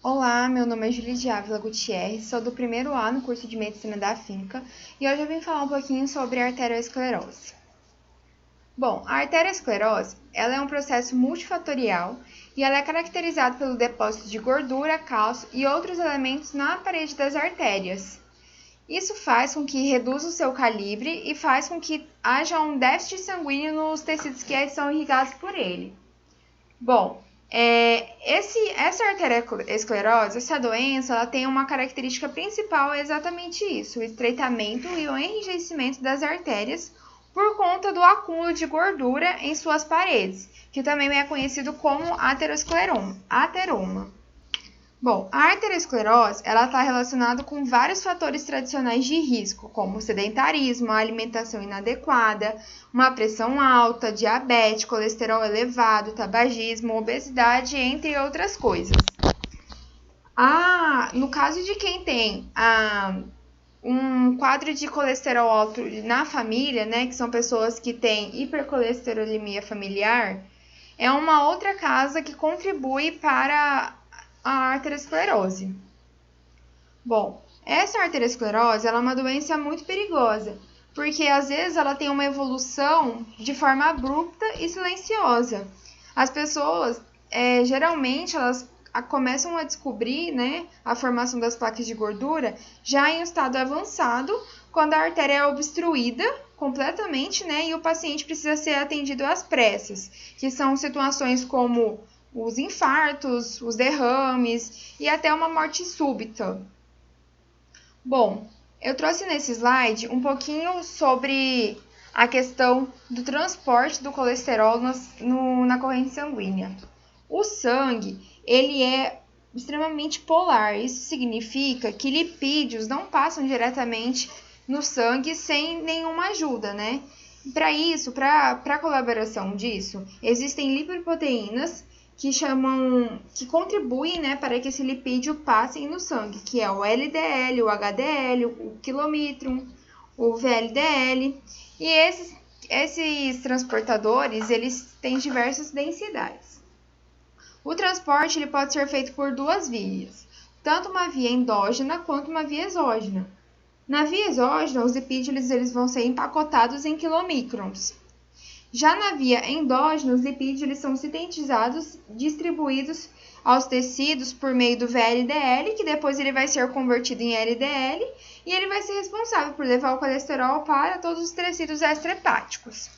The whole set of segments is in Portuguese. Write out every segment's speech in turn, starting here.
Olá, meu nome é Julie Ávila Gutierrez, sou do primeiro ano no curso de Medicina da FINCA e hoje eu vim falar um pouquinho sobre a arteriosclerose. Bom, a arteriosclerose ela é um processo multifatorial e ela é caracterizada pelo depósito de gordura, cálcio e outros elementos na parede das artérias. Isso faz com que reduza o seu calibre e faz com que haja um déficit sanguíneo nos tecidos que são irrigados por ele. Bom, essa arteriosclerose, essa doença, ela tem uma característica principal, é exatamente isso, o estreitamento e o enrijecimento das artérias por conta do acúmulo de gordura em suas paredes, que também é conhecido como ateroma. Bom, a arteriosclerose está relacionada com vários fatores tradicionais de risco, como o sedentarismo, a alimentação inadequada, uma pressão alta, diabetes, colesterol elevado, tabagismo, obesidade, entre outras coisas. No caso de quem tem um quadro de colesterol alto na família, né, que são pessoas que têm hipercolesterolemia familiar, é uma outra causa que contribui para a arteriosclerose. Bom, essa arteriosclerose ela é uma doença muito perigosa, porque às vezes ela tem uma evolução de forma abrupta e silenciosa. As pessoas, geralmente, elas começam a descobrir, né, a formação das placas de gordura já em um estado avançado, quando a artéria é obstruída completamente, né, e o paciente precisa ser atendido às pressas, que são situações como os infartos, os derrames e até uma morte súbita. Bom, eu trouxe nesse slide um pouquinho sobre a questão do transporte do colesterol na corrente sanguínea. O sangue, ele é extremamente polar. Isso significa que lipídios não passam diretamente no sangue sem nenhuma ajuda, né? Para isso, para a colaboração disso, existem lipoproteínas que contribuem, né, para que esse lipídio passe no sangue, que é o LDL, o HDL, o quilômetro, o VLDL. E esses transportadores, eles têm diversas densidades. O transporte ele pode ser feito por duas vias, tanto uma via endógena quanto uma via exógena. Na via exógena, os lipídios eles vão ser empacotados em quilomicrons. Já na via endógena, os lipídios eles são sintetizados, distribuídos aos tecidos por meio do VLDL, que depois ele vai ser convertido em LDL, e ele vai ser responsável por levar o colesterol para todos os tecidos extrahepáticos.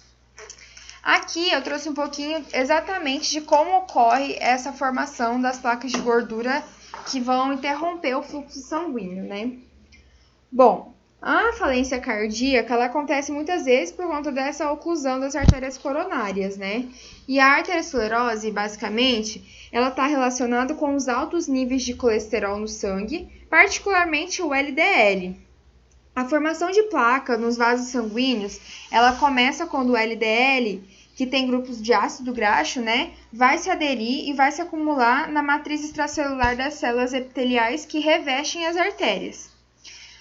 Aqui eu trouxe um pouquinho exatamente de como ocorre essa formação das placas de gordura que vão interromper o fluxo sanguíneo, né? Bom, a falência cardíaca ela acontece muitas vezes por conta dessa oclusão das artérias coronárias, né? E a arteriosclerose, basicamente, ela está relacionada com os altos níveis de colesterol no sangue, particularmente o LDL. A formação de placa nos vasos sanguíneos, ela começa quando o LDL, que tem grupos de ácido graxo, né, vai se aderir e vai se acumular na matriz extracelular das células epiteliais que revestem as artérias.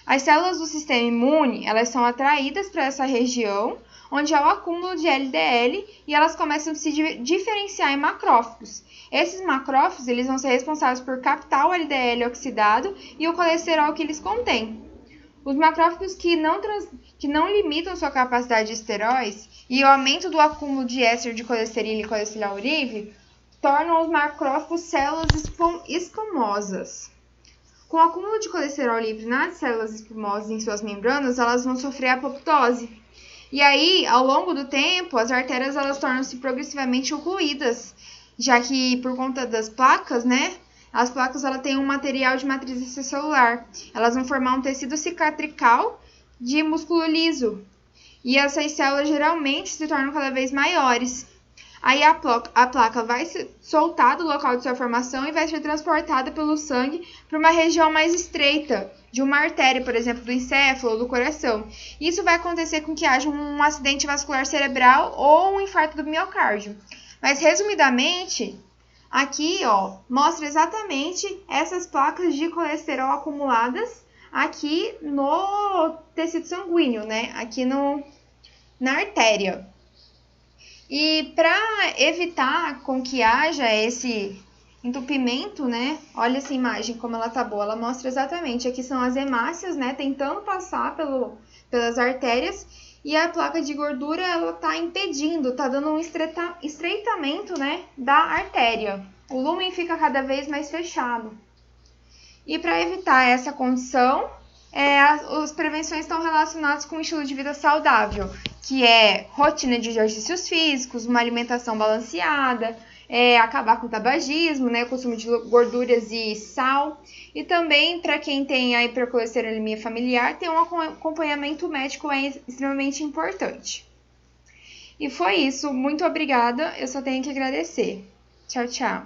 As células do sistema imune, elas são atraídas para essa região, onde há o acúmulo de LDL e elas começam a se diferenciar em macrófagos. Esses macrófagos, eles vão ser responsáveis por captar o LDL oxidado e o colesterol que eles contêm. Os macrófagos que não limitam sua capacidade de esteróis e o aumento do acúmulo de éster de colesterol e colesterol livre tornam os macrófagos células espumosas. Com o acúmulo de colesterol livre nas células espumosas em suas membranas, elas vão sofrer apoptose. E aí, ao longo do tempo, as artérias elas tornam-se progressivamente ocluídas, já que por conta das placas, né? As placas elas têm um material de matriz extracelular. Elas vão formar um tecido cicatrical de músculo liso. E essas células geralmente se tornam cada vez maiores. Aí a placa vai se soltar do local de sua formação e vai ser transportada pelo sangue para uma região mais estreita, de uma artéria, por exemplo, do encéfalo ou do coração. Isso vai acontecer com que haja um acidente vascular cerebral ou um infarto do miocárdio. Mas, resumidamente, aqui mostra exatamente essas placas de colesterol acumuladas aqui no tecido sanguíneo, né? Aqui na artéria. E para evitar com que haja entupimento, né? Olha essa imagem como ela tá boa. Ela mostra exatamente, aqui são as hemácias, né? Tentando passar pelas artérias. E a placa de gordura, ela tá impedindo, tá dando um estreitamento, né, da artéria. O lúmen fica cada vez mais fechado. E para evitar essa condição, as prevenções estão relacionadas com um estilo de vida saudável, que é rotina de exercícios físicos, uma alimentação balanceada, acabar com o tabagismo, né, consumo de gorduras e sal. E também, para quem tem a hipercolesterolemia familiar, ter um acompanhamento médico é extremamente importante. E foi isso. Muito obrigada. Eu só tenho que agradecer. Tchau, tchau.